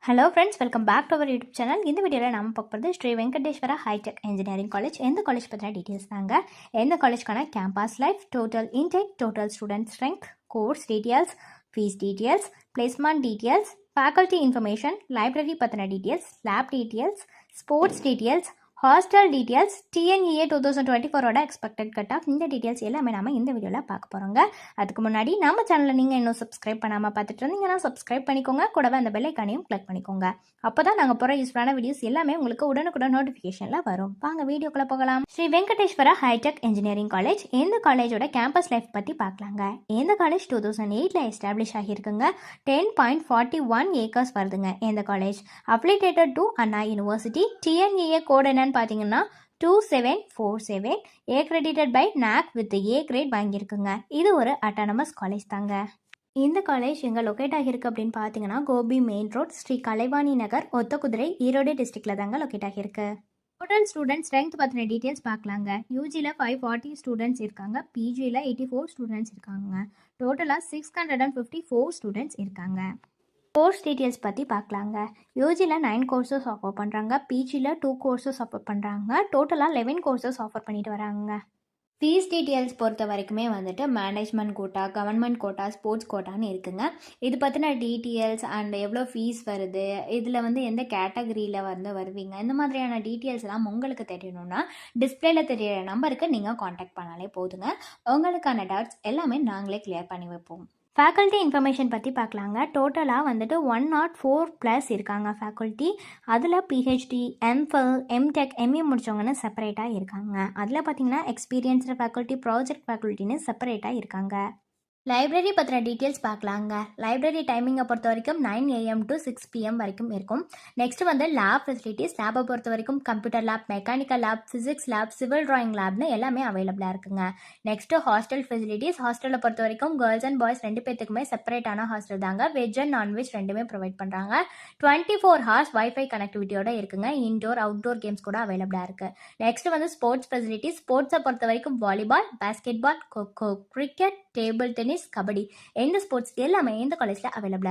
Hello friends, welcome back to our YouTube channel. இந்த வீடியோவில் நம்ம பார்க்க போகிறது Shri Venkateswara hitech engineering college. எந்த காலேஜ் பற்றின டீட்டெயில்ஸ் தாங்க. எந்த காலேஜ்க்கான campus life, total intake, total student strength, course details, fees details, placement details, faculty information, library பற்றின details, lab details, sports details, hostel details, TNEA 2024ஓட எக்ஸ்பெக்டட் கட் ஆஃப், இந்த details எல்லாமே நம்ம இந்த வீடியோவில் பார்க்க போகிறோங்க. அதுக்கு முன்னாடி நம்ம சேனலில் நீங்கள் இன்னும் சப்ஸ்கிரைப் பண்ணாமல் பார்த்துட்டு இருந்தீங்கன்னா சப்ஸ்கிரைப் பண்ணிக்கோங்க. கூடவே அந்த பெல் ஐக்கானையும் கிளிக் பண்ணிக்கோங்க. அப்போ தான் நாங்கள் போகிற யூஸ்ஃபுல்லான வீடியோஸ் எல்லாமே உங்களுக்கு உடனுக்குடன் நோட்டிஃபிகேஷனில் வரும். வாங்க வீடியோக்குள்ளே போகலாம். Sri Venkateswara hitech engineering college. இந்த காலேஜோட கேம்பஸ் லைஃப் பற்றி பார்க்கலாங்க. இந்த காலேஜ் 2008 எஸ்டாப்ளிஷ் ஆகியிருக்குங்க. 10.41 ஏக்கர்ஸ் வருதுங்க. இந்த college affiliated to Anna university. TNEA code என்னன்னு பார்த்தீங்கன்னா 2747, accredited by NAC with A grade வாங்கியிருக்குங்க. இது ஒரு அட்டானமஸ் காலேஜ் தாங்க. இந்த காலேஜ் எங்கே லொக்கேட் ஆகியிருக்கு அப்படின்னு பார்த்தீங்கன்னா கோபி மெயின் ரோட், ஸ்ரீ கலைவாணி நகர், ஒத்தக்குதிரை, ஈரோடு டிஸ்ட்ரிக்டில் தாங்க லொக்கேட் ஆகியிருக்கு. டோட்டல் ஸ்டூடெண்ட் ஸ்ட்ரென்த் பற்றின டீட்டெயில்ஸ் பார்க்கலாங்க. யூஜியில் 540 ஸ்டூடெண்ட்ஸ் இருக்காங்க. பிஜியில் 84 ஸ்டூடெண்ட்ஸ் இருக்காங்க. டோட்டலாக 654 ஸ்டூடெண்ட்ஸ் இருக்காங்க. கோர்ஸ் டீட்டெயில்ஸ் பற்றி பார்க்கலாங்க. யூஜியில் 9 கோர்சஸ் ஆஃபர் பண்ணுறாங்க. பிஜியில் 2 கோர்சஸ் ஆஃபர் பண்ணுறாங்க. டோட்டலாக 11 கோர்சஸ் ஆஃபர் பண்ணிட்டு வராங்க. ஃபீஸ் டீட்டெயில்ஸ் பொறுத்த வரைக்குமே வந்துட்டு management quota, government quota, sports கோட்டான்னு இருக்குங்க. இது பற்றின டீட்டெயில்ஸ் அண்ட் எவ்வளோ ஃபீஸ் வருது, இதில் வந்து எந்த கேட்டகரியில் வந்து வருவீங்க, இந்த மாதிரியான டீட்டெயில்ஸ் எல்லாம் உங்களுக்கு தெரியணும்னா டிஸ்பிளேல தெரியிற நம்பருக்கு நீங்கள் காண்டாக்ட் பண்ணாலே போதுங்க. உங்களுக்கான டவுட்ஸ் எல்லாமே நாங்களே கிளியர் பண்ணி வைப்போம். ஃபேக்கல்ட்டி இன்ஃபர்மேஷன் பற்றி பார்க்கலாங்க. டோட்டலாக வந்துட்டு 104+ இருக்காங்க ஃபேக்கல்ட்டி. அதில் PhD, MPhil, MTech, MA முடித்தவங்கன்னு செப்பரேட்டாக இருக்காங்க. அதில் பார்த்தீங்கன்னா எக்ஸ்பீரியன்ஸ்டு ஃபேக்கல்ட்டி, ப்ராஜெக்ட் ஃபேக்கல்ட்டின்னு செப்பரேட்டாக இருக்காங்க. லைப்ரரி பற்றின டீட்டெயில்ஸ் பார்க்கலாங்க. லைப்ரரி டைமிங்கை பொறுத்த வரைக்கும் 9 AM to 6 PM வரைக்கும் இருக்கும். நெக்ஸ்ட் வந்து லேப் ஃபெசிலிட்டிஸ். லேபை பொறுத்த வரைக்கும் computer lab, mechanical lab, physics lab, civil drawing லேப்னு எல்லாமே அவைலபிளாக இருக்குங்க. Next hostel facilities. ஹாஸ்டலை பொறுத்த வரைக்கும் கேர்ள்ஸ் அண்ட் பாய்ஸ் 2 பேத்துக்குமே செப்பரேட்டான ஹாஸ்டல் தாங்க. வெஜ் அண்ட் நான்வெஜ் ரெண்டுமே ப்ரொவைட் பண்ணுறாங்க. 24 hours வைஃபை கனெக்டிவிட்டியோட இருக்குங்க. இன்டோர் அவுட்டோர் கேம்ஸ் கூட அவைலபிளாக இருக்குது. நெக்ஸ்ட் வந்து ஸ்போர்ட்ஸ் ஃபெசிலிட்டிஸ். ஸ்போர்ட்ஸை பொறுத்த வரைக்கும் volleyball, basketball, kho kho, cricket, table tennis, kabaddi, எந்த ஸ்போர்ட்ஸ் எல்லாமே இந்த காலேஜில் அவைலபிளாக